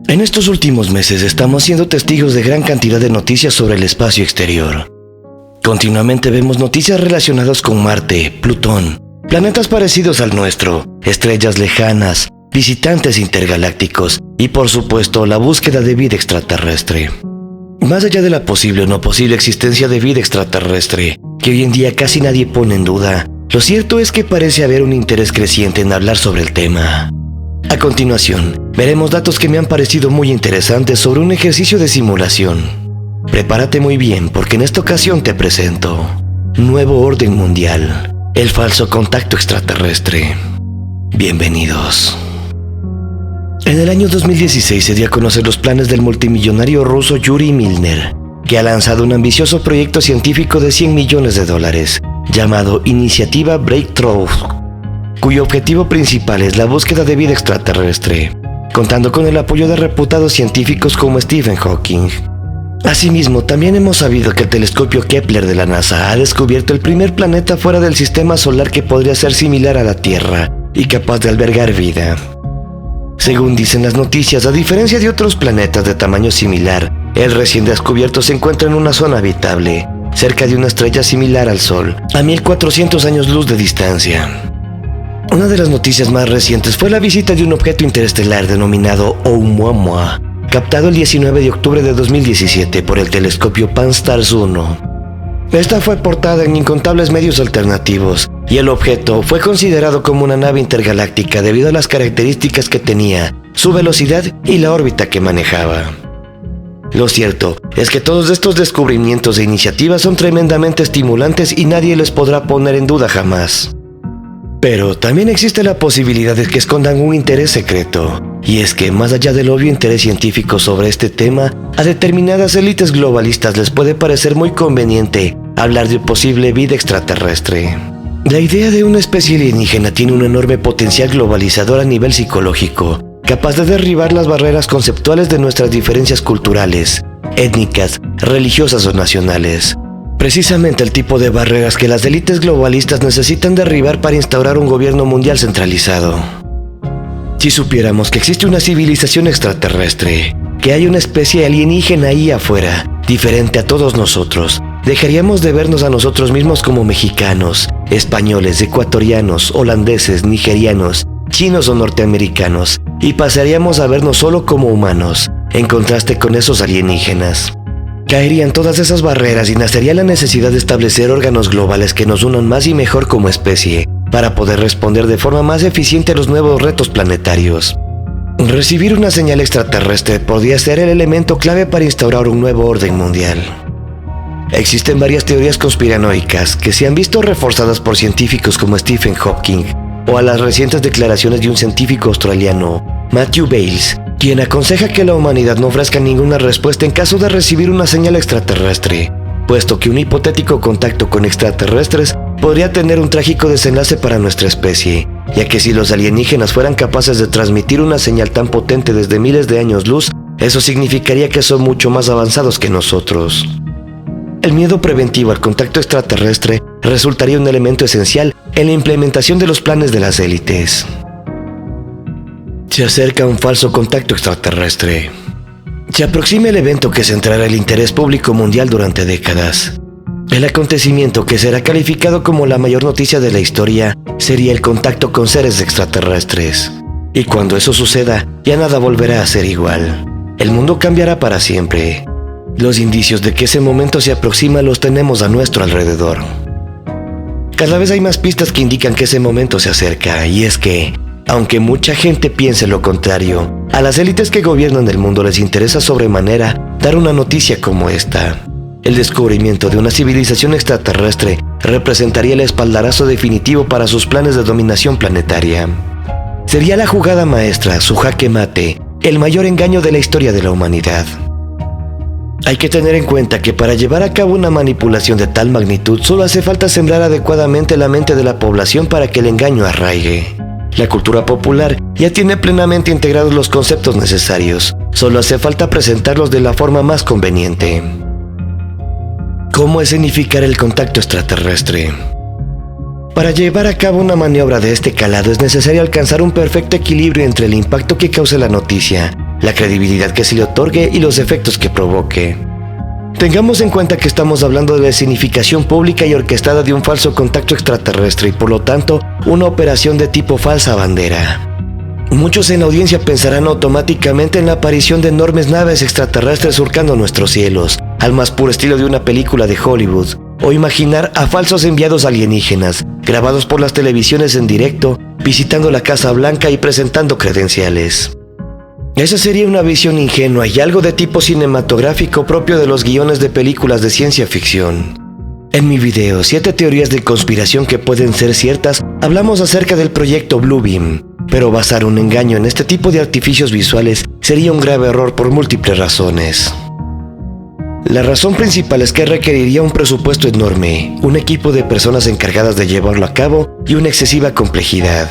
En estos últimos meses estamos siendo testigos de gran cantidad de noticias sobre el espacio exterior. Continuamente vemos noticias relacionadas con Marte, Plutón, planetas parecidos al nuestro, estrellas lejanas, visitantes intergalácticos y por supuesto la búsqueda de vida extraterrestre. Más allá de la posible o no posible existencia de vida extraterrestre, que hoy en día casi nadie pone en duda, lo cierto es que parece haber un interés creciente en hablar sobre el tema. A continuación, veremos datos que me han parecido muy interesantes sobre un ejercicio de simulación. Prepárate muy bien porque en esta ocasión te presento Nuevo Orden Mundial, el falso contacto extraterrestre. Bienvenidos. En el año 2016 se dio a conocer los planes del multimillonario ruso Yuri Milner, que ha lanzado un ambicioso proyecto científico de $100 millones, llamado Iniciativa Breakthrough, cuyo objetivo principal es la búsqueda de vida extraterrestre, contando con el apoyo de reputados científicos como Stephen Hawking. Asimismo, también hemos sabido que el telescopio Kepler de la NASA ha descubierto el primer planeta fuera del sistema solar que podría ser similar a la Tierra y capaz de albergar vida. Según dicen las noticias, a diferencia de otros planetas de tamaño similar, el recién descubierto se encuentra en una zona habitable, cerca de una estrella similar al Sol, a 1400 años luz de distancia. Una de las noticias más recientes fue la visita de un objeto interestelar denominado Oumuamua, captado el 19 de octubre de 2017 por el telescopio Pan-STARRS 1. Esta fue portada en incontables medios alternativos, y el objeto fue considerado como una nave intergaláctica debido a las características que tenía, su velocidad y la órbita que manejaba. Lo cierto es que todos estos descubrimientos e iniciativas son tremendamente estimulantes y nadie les podrá poner en duda jamás. Pero también existe la posibilidad de que escondan un interés secreto, y es que más allá del obvio interés científico sobre este tema, a determinadas élites globalistas les puede parecer muy conveniente hablar de posible vida extraterrestre. La idea de una especie alienígena tiene un enorme potencial globalizador a nivel psicológico, capaz de derribar las barreras conceptuales de nuestras diferencias culturales, étnicas, religiosas o nacionales. Precisamente el tipo de barreras que las élites globalistas necesitan derribar para instaurar un gobierno mundial centralizado. Si supiéramos que existe una civilización extraterrestre, que hay una especie alienígena ahí afuera, diferente a todos nosotros, dejaríamos de vernos a nosotros mismos como mexicanos, españoles, ecuatorianos, holandeses, nigerianos, chinos o norteamericanos, y pasaríamos a vernos solo como humanos, en contraste con esos alienígenas. Caerían todas esas barreras y nacería la necesidad de establecer órganos globales que nos unan más y mejor como especie, para poder responder de forma más eficiente a los nuevos retos planetarios. Recibir una señal extraterrestre podría ser el elemento clave para instaurar un nuevo orden mundial. Existen varias teorías conspiranoicas que se han visto reforzadas por científicos como Stephen Hawking o a las recientes declaraciones de un científico australiano, Matthew Bales, quien aconseja que la humanidad no ofrezca ninguna respuesta en caso de recibir una señal extraterrestre, puesto que un hipotético contacto con extraterrestres podría tener un trágico desenlace para nuestra especie, ya que si los alienígenas fueran capaces de transmitir una señal tan potente desde miles de años luz, eso significaría que son mucho más avanzados que nosotros. El miedo preventivo al contacto extraterrestre resultaría un elemento esencial en la implementación de los planes de las élites. Se acerca un falso contacto extraterrestre. Se aproxima el evento que centrará el interés público mundial durante décadas. El acontecimiento que será calificado como la mayor noticia de la historia sería el contacto con seres extraterrestres. Y cuando eso suceda, ya nada volverá a ser igual. El mundo cambiará para siempre. Los indicios de que ese momento se aproxima los tenemos a nuestro alrededor. Cada vez hay más pistas que indican que ese momento se acerca, y es que, aunque mucha gente piense lo contrario, a las élites que gobiernan el mundo les interesa sobremanera dar una noticia como esta. El descubrimiento de una civilización extraterrestre representaría el espaldarazo definitivo para sus planes de dominación planetaria. Sería la jugada maestra, su jaque mate, el mayor engaño de la historia de la humanidad. Hay que tener en cuenta que para llevar a cabo una manipulación de tal magnitud solo hace falta sembrar adecuadamente la mente de la población para que el engaño arraigue. La cultura popular ya tiene plenamente integrados los conceptos necesarios, solo hace falta presentarlos de la forma más conveniente. ¿Cómo escenificar el contacto extraterrestre? Para llevar a cabo una maniobra de este calado es necesario alcanzar un perfecto equilibrio entre el impacto que cause la noticia la credibilidad que se le otorgue y los efectos que provoque. Tengamos en cuenta que estamos hablando de la escenificación pública y orquestada de un falso contacto extraterrestre y por lo tanto una operación de tipo falsa bandera. Muchos en la audiencia pensarán automáticamente en la aparición de enormes naves extraterrestres surcando nuestros cielos, al más puro estilo de una película de Hollywood, o imaginar a falsos enviados alienígenas, grabados por las televisiones en directo, visitando la Casa Blanca y presentando credenciales. Esa sería una visión ingenua y algo de tipo cinematográfico propio de los guiones de películas de ciencia ficción. En mi video, 7 teorías de conspiración que pueden ser ciertas, hablamos acerca del proyecto Bluebeam, pero basar un engaño en este tipo de artificios visuales sería un grave error por múltiples razones. La razón principal es que requeriría un presupuesto enorme, un equipo de personas encargadas de llevarlo a cabo y una excesiva complejidad.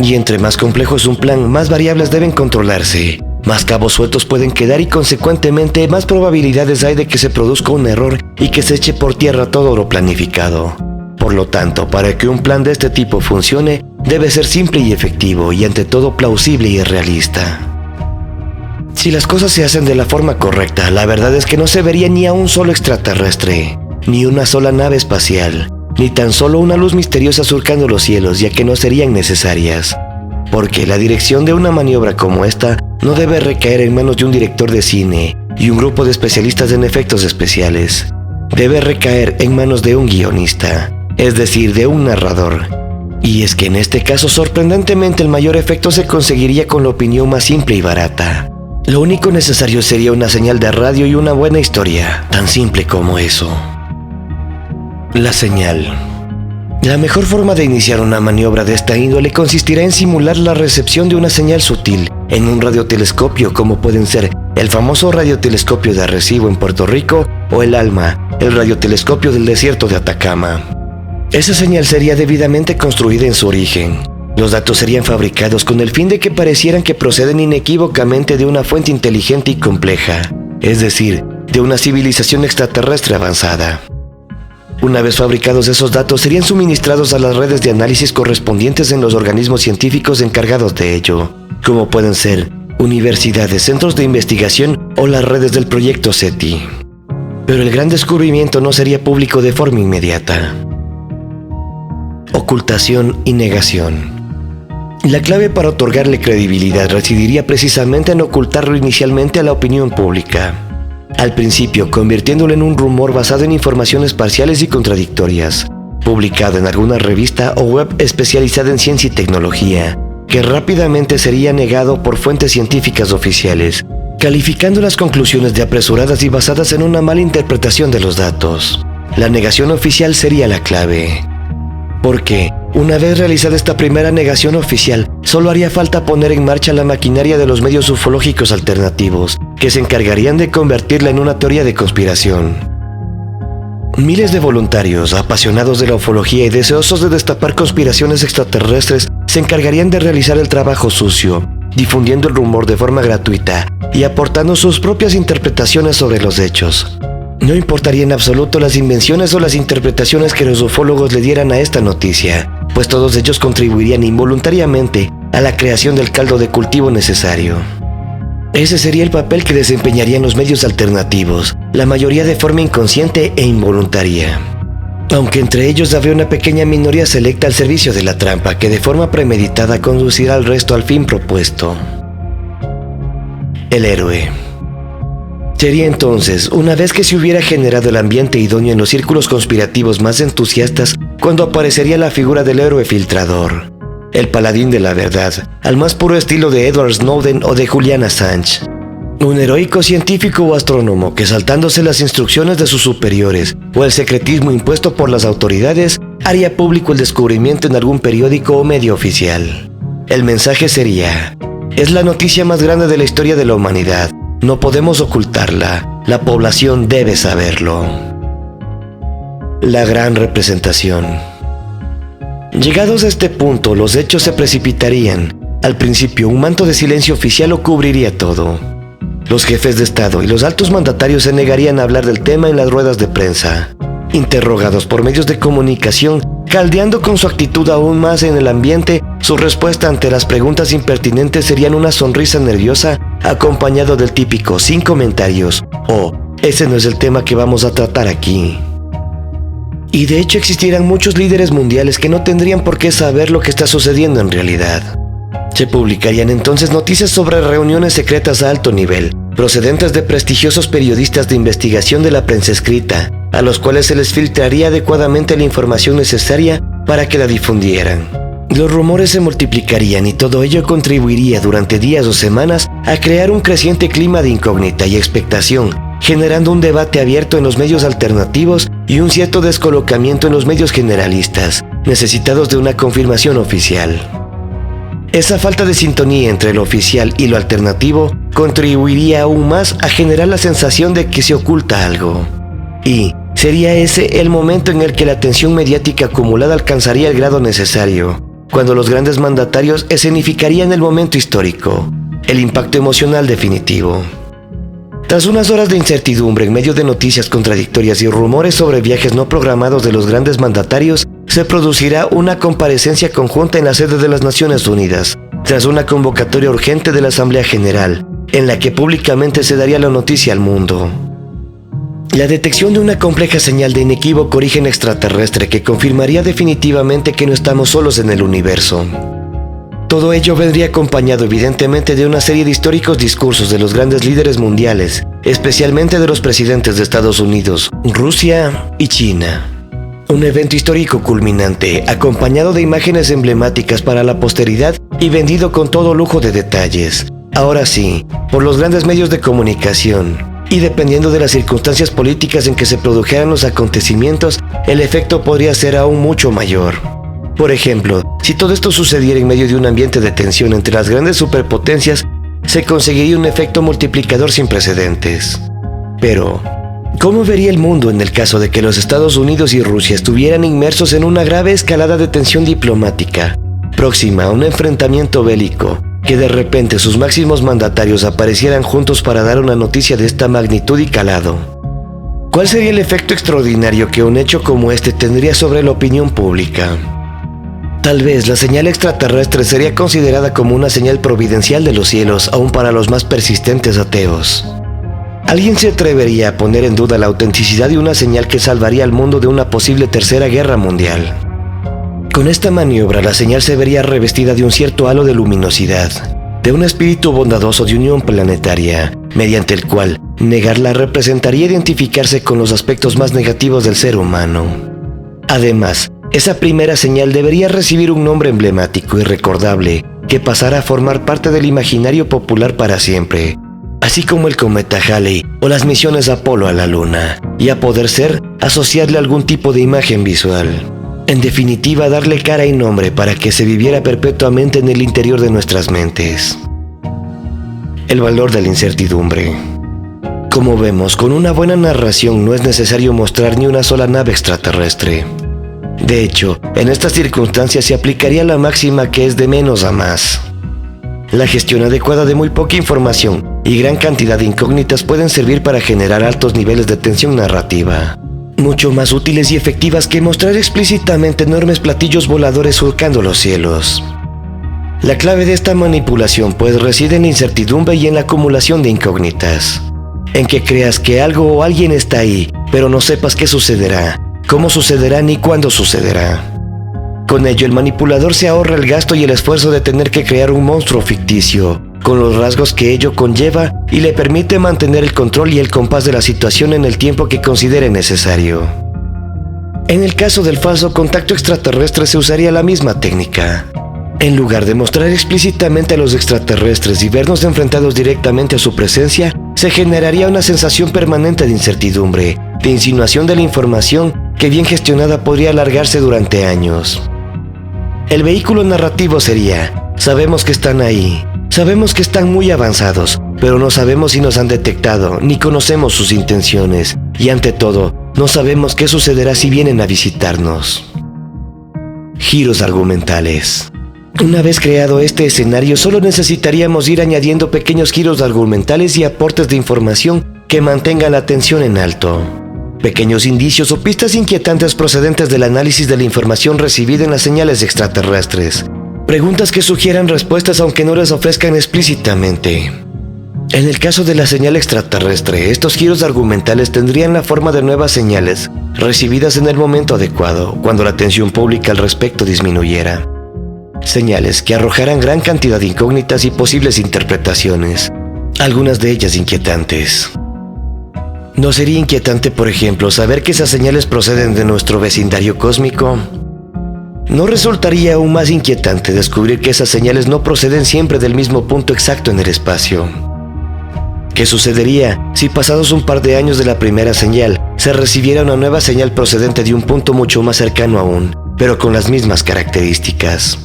Y entre más complejo es un plan, más variables deben controlarse, más cabos sueltos pueden quedar y consecuentemente más probabilidades hay de que se produzca un error y que se eche por tierra todo lo planificado. Por lo tanto, para que un plan de este tipo funcione, debe ser simple y efectivo y ante todo plausible y realista. Si las cosas se hacen de la forma correcta, la verdad es que no se vería ni a un solo extraterrestre, ni una sola nave espacial, ni tan solo una luz misteriosa surcando los cielos, ya que no serían necesarias. Porque la dirección de una maniobra como esta no debe recaer en manos de un director de cine y un grupo de especialistas en efectos especiales. Debe recaer en manos de un guionista, es decir, de un narrador. Y es que en este caso, sorprendentemente, el mayor efecto se conseguiría con la opinión más simple y barata. Lo único necesario sería una señal de radio y una buena historia, tan simple como eso. La señal. La mejor forma de iniciar una maniobra de esta índole consistirá en simular la recepción de una señal sutil en un radiotelescopio, como pueden ser el famoso radiotelescopio de Arecibo en Puerto Rico o el ALMA, el radiotelescopio del desierto de Atacama. Esa señal sería debidamente construida en su origen. Los datos serían fabricados con el fin de que parecieran que proceden inequívocamente de una fuente inteligente y compleja, es decir, de una civilización extraterrestre avanzada. Una vez fabricados esos datos, serían suministrados a las redes de análisis correspondientes en los organismos científicos encargados de ello, como pueden ser universidades, centros de investigación o las redes del proyecto SETI. Pero el gran descubrimiento no sería público de forma inmediata. Ocultación y negación. La clave para otorgarle credibilidad residiría precisamente en ocultarlo inicialmente a la opinión pública. Al principio, convirtiéndolo en un rumor basado en informaciones parciales y contradictorias, publicado en alguna revista o web especializada en ciencia y tecnología, que rápidamente sería negado por fuentes científicas oficiales, calificando las conclusiones de apresuradas y basadas en una mala interpretación de los datos. La negación oficial sería la clave. Porque, una vez realizada esta primera negación oficial, solo haría falta poner en marcha la maquinaria de los medios ufológicos alternativos, que se encargarían de convertirla en una teoría de conspiración. Miles de voluntarios, apasionados de la ufología y deseosos de destapar conspiraciones extraterrestres, se encargarían de realizar el trabajo sucio, difundiendo el rumor de forma gratuita y aportando sus propias interpretaciones sobre los hechos. No importaría en absoluto las invenciones o las interpretaciones que los ufólogos le dieran a esta noticia, pues todos ellos contribuirían involuntariamente a la creación del caldo de cultivo necesario. Ese sería el papel que desempeñarían los medios alternativos, la mayoría de forma inconsciente e involuntaria. Aunque entre ellos habría una pequeña minoría selecta al servicio de la trampa que de forma premeditada conducirá al resto al fin propuesto. El héroe. Sería entonces, una vez que se hubiera generado el ambiente idóneo en los círculos conspirativos más entusiastas, cuando aparecería la figura del héroe filtrador, el paladín de la verdad, al más puro estilo de Edward Snowden o de Julian Assange. Un heroico científico o astrónomo que, saltándose las instrucciones de sus superiores o el secretismo impuesto por las autoridades, haría público el descubrimiento en algún periódico o medio oficial. El mensaje sería: es la noticia más grande de la historia de la humanidad. No podemos ocultarla. La población debe saberlo. La gran representación. Llegados a este punto, los hechos se precipitarían. Al principio, un manto de silencio oficial lo cubriría todo. Los jefes de Estado y los altos mandatarios se negarían a hablar del tema en las ruedas de prensa. Interrogados por medios de comunicación, caldeando con su actitud aún más en el ambiente, su respuesta ante las preguntas impertinentes serían una sonrisa nerviosa acompañado del típico "sin comentarios" o "ese no es el tema que vamos a tratar aquí". Y de hecho existirán muchos líderes mundiales que no tendrían por qué saber lo que está sucediendo en realidad. Se publicarían entonces noticias sobre reuniones secretas a alto nivel, procedentes de prestigiosos periodistas de investigación de la prensa escrita, a los cuales se les filtraría adecuadamente la información necesaria para que la difundieran. Los rumores se multiplicarían y todo ello contribuiría durante días o semanas a crear un creciente clima de incógnita y expectación, generando un debate abierto en los medios alternativos y un cierto descolocamiento en los medios generalistas, necesitados de una confirmación oficial. Esa falta de sintonía entre lo oficial y lo alternativo contribuiría aún más a generar la sensación de que se oculta algo. Y sería ese el momento en el que la atención mediática acumulada alcanzaría el grado necesario, cuando los grandes mandatarios escenificarían el momento histórico, el impacto emocional definitivo. Tras unas horas de incertidumbre en medio de noticias contradictorias y rumores sobre viajes no programados de los grandes mandatarios, se producirá una comparecencia conjunta en la sede de las Naciones Unidas, tras una convocatoria urgente de la Asamblea General, en la que públicamente se daría la noticia al mundo. La detección de una compleja señal de inequívoco origen extraterrestre que confirmaría definitivamente que no estamos solos en el universo. Todo ello vendría acompañado evidentemente de una serie de históricos discursos de los grandes líderes mundiales, especialmente de los presidentes de Estados Unidos, Rusia y China. Un evento histórico culminante, acompañado de imágenes emblemáticas para la posteridad y vendido con todo lujo de detalles. Ahora sí, por los grandes medios de comunicación. Y dependiendo de las circunstancias políticas en que se produjeran los acontecimientos, el efecto podría ser aún mucho mayor. Por ejemplo, si todo esto sucediera en medio de un ambiente de tensión entre las grandes superpotencias, se conseguiría un efecto multiplicador sin precedentes. Pero, ¿cómo vería el mundo en el caso de que los Estados Unidos y Rusia estuvieran inmersos en una grave escalada de tensión diplomática, próxima a un enfrentamiento bélico, que de repente sus máximos mandatarios aparecieran juntos para dar una noticia de esta magnitud y calado? ¿Cuál sería el efecto extraordinario que un hecho como este tendría sobre la opinión pública? Tal vez la señal extraterrestre sería considerada como una señal providencial de los cielos, aún para los más persistentes ateos. ¿Alguien se atrevería a poner en duda la autenticidad de una señal que salvaría al mundo de una posible tercera guerra mundial? Con esta maniobra, la señal se vería revestida de un cierto halo de luminosidad, de un espíritu bondadoso de unión planetaria, mediante el cual negarla representaría identificarse con los aspectos más negativos del ser humano. Además, esa primera señal debería recibir un nombre emblemático y recordable que pasará a formar parte del imaginario popular para siempre, así como el cometa Halley o las misiones Apolo a la Luna, y a poder ser, asociarle algún tipo de imagen visual. En definitiva, darle cara y nombre para que se viviera perpetuamente en el interior de nuestras mentes. El valor de la incertidumbre. Como vemos, con una buena narración no es necesario mostrar ni una sola nave extraterrestre. De hecho, en estas circunstancias se aplicaría la máxima que es de menos a más. La gestión adecuada de muy poca información y gran cantidad de incógnitas pueden servir para generar altos niveles de tensión narrativa, mucho más útiles y efectivas que mostrar explícitamente enormes platillos voladores surcando los cielos. La clave de esta manipulación pues reside en la incertidumbre y en la acumulación de incógnitas, en que creas que algo o alguien está ahí, pero no sepas qué sucederá, cómo sucederá ni cuándo sucederá. Con ello, el manipulador se ahorra el gasto y el esfuerzo de tener que crear un monstruo ficticio, con los rasgos que ello conlleva, y le permite mantener el control y el compás de la situación en el tiempo que considere necesario. En el caso del falso contacto extraterrestre se usaría la misma técnica. En lugar de mostrar explícitamente a los extraterrestres y vernos enfrentados directamente a su presencia, se generaría una sensación permanente de incertidumbre, de insinuación de la información que bien gestionada podría alargarse durante años. El vehículo narrativo sería: sabemos que están ahí, sabemos que están muy avanzados, pero no sabemos si nos han detectado, ni conocemos sus intenciones, y ante todo, no sabemos qué sucederá si vienen a visitarnos. Giros argumentales. Una vez creado este escenario, solo necesitaríamos ir añadiendo pequeños giros argumentales y aportes de información que mantengan la atención en alto. Pequeños indicios o pistas inquietantes procedentes del análisis de la información recibida en las señales extraterrestres, Preguntas que sugieran respuestas aunque no las ofrezcan explícitamente. En el caso de la señal extraterrestre, estos giros argumentales tendrían la forma de nuevas señales recibidas en el momento adecuado, cuando la atención pública al respecto disminuyera. Señales que arrojaran gran cantidad de incógnitas y posibles interpretaciones, algunas de ellas inquietantes. ¿No sería inquietante, por ejemplo, saber que esas señales proceden de nuestro vecindario cósmico? ¿No resultaría aún más inquietante descubrir que esas señales no proceden siempre del mismo punto exacto en el espacio? ¿Qué sucedería si pasados un par de años de la primera señal se recibiera una nueva señal procedente de un punto mucho más cercano aún, pero con las mismas características?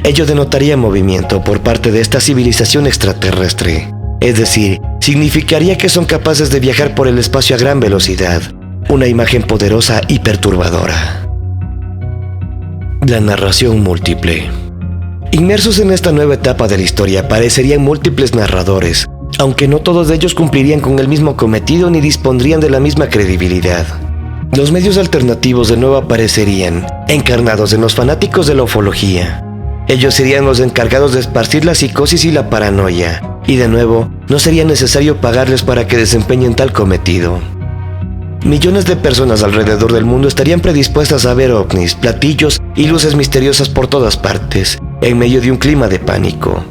Ello denotaría movimiento por parte de esta civilización extraterrestre, es decir, significaría que son capaces de viajar por el espacio a gran velocidad, una imagen poderosa y perturbadora. La narración múltiple. Inmersos en esta nueva etapa de la historia aparecerían múltiples narradores, aunque no todos ellos cumplirían con el mismo cometido ni dispondrían de la misma credibilidad. Los medios alternativos de nuevo aparecerían, encarnados en los fanáticos de la ufología. Ellos serían los encargados de esparcir la psicosis y la paranoia, y de nuevo, no sería necesario pagarles para que desempeñen tal cometido. Millones de personas alrededor del mundo estarían predispuestas a ver ovnis, platillos y luces misteriosas por todas partes, en medio de un clima de pánico.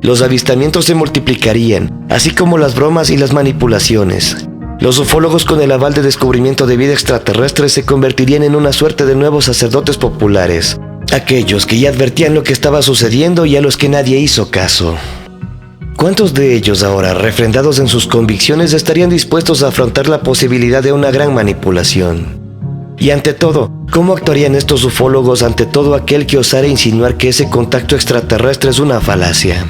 Los avistamientos se multiplicarían, así como las bromas y las manipulaciones. Los ufólogos, con el aval de descubrimiento de vida extraterrestre, se convertirían en una suerte de nuevos sacerdotes populares, aquellos que ya advertían lo que estaba sucediendo y a los que nadie hizo caso. ¿Cuántos de ellos ahora, refrendados en sus convicciones, estarían dispuestos a afrontar la posibilidad de una gran manipulación? Y ante todo, ¿cómo actuarían estos ufólogos ante todo aquel que osara insinuar que ese contacto extraterrestre es una falacia?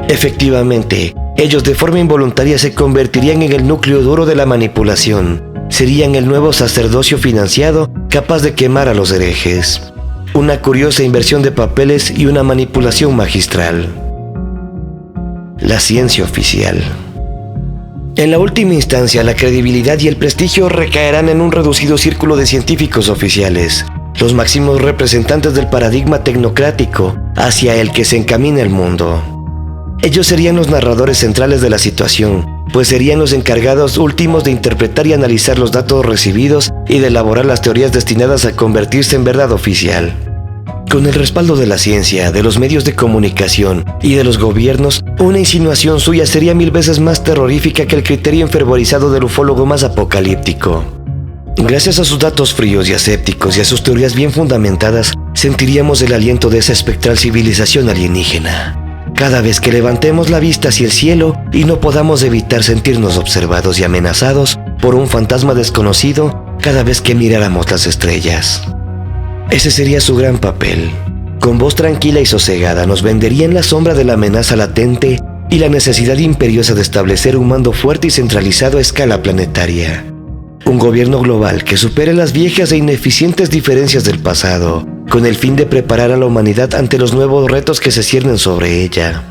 Efectivamente, ellos de forma involuntaria se convertirían en el núcleo duro de la manipulación. Serían el nuevo sacerdocio financiado capaz de quemar a los herejes. Una curiosa inversión de papeles y una manipulación magistral. La ciencia oficial. En la última instancia, la credibilidad y el prestigio recaerán en un reducido círculo de científicos oficiales, los máximos representantes del paradigma tecnocrático hacia el que se encamina el mundo. Ellos serían los narradores centrales de la situación, pues serían los encargados últimos de interpretar y analizar los datos recibidos y de elaborar las teorías destinadas a convertirse en verdad oficial. Con el respaldo de la ciencia, de los medios de comunicación y de los gobiernos, una insinuación suya sería 1000 veces más terrorífica que el criterio enfervorizado del ufólogo más apocalíptico. Gracias a sus datos fríos y asépticos y a sus teorías bien fundamentadas, sentiríamos el aliento de esa espectral civilización alienígena. Cada vez que levantemos la vista hacia el cielo y no podamos evitar sentirnos observados y amenazados por un fantasma desconocido cada vez que miráramos las estrellas. Ese sería su gran papel. Con voz tranquila y sosegada nos vendería en la sombra de la amenaza latente y la necesidad imperiosa de establecer un mando fuerte y centralizado a escala planetaria. Un gobierno global que supere las viejas e ineficientes diferencias del pasado, con el fin de preparar a la humanidad ante los nuevos retos que se ciernen sobre ella.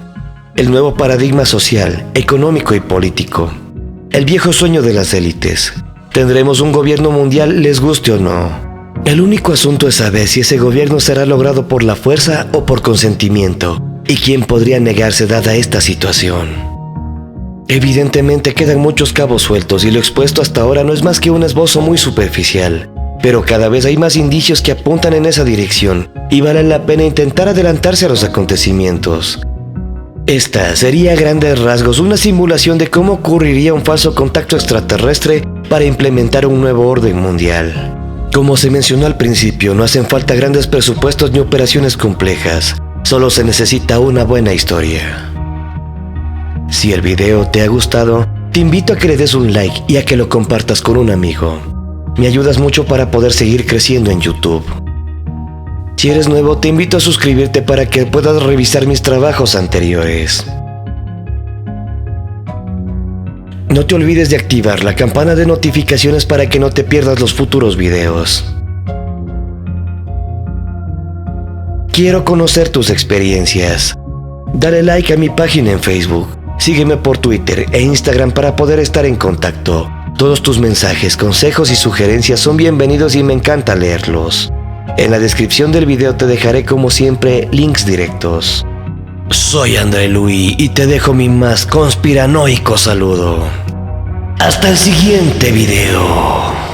El nuevo paradigma social, económico y político. El viejo sueño de las élites. Tendremos un gobierno mundial, les guste o no. El único asunto es saber si ese gobierno será logrado por la fuerza o por consentimiento, y quién podría negarse dada esta situación. Evidentemente quedan muchos cabos sueltos y lo expuesto hasta ahora no es más que un esbozo muy superficial, pero cada vez hay más indicios que apuntan en esa dirección y vale la pena intentar adelantarse a los acontecimientos. Esta sería a grandes rasgos una simulación de cómo ocurriría un falso contacto extraterrestre para implementar un nuevo orden mundial. Como se mencionó al principio, no hacen falta grandes presupuestos ni operaciones complejas, solo se necesita una buena historia. Si el video te ha gustado, te invito a que le des un like y a que lo compartas con un amigo. Me ayudas mucho para poder seguir creciendo en YouTube. Si eres nuevo, te invito a suscribirte para que puedas revisar mis trabajos anteriores. No te olvides de activar la campana de notificaciones para que no te pierdas los futuros videos. Quiero conocer tus experiencias. Dale like a mi página en Facebook. Sígueme por Twitter e Instagram para poder estar en contacto. Todos tus mensajes, consejos y sugerencias son bienvenidos y me encanta leerlos. En la descripción del video te dejaré como siempre links directos. Soy André Louis y te dejo mi más conspiranoico saludo. Hasta el siguiente video.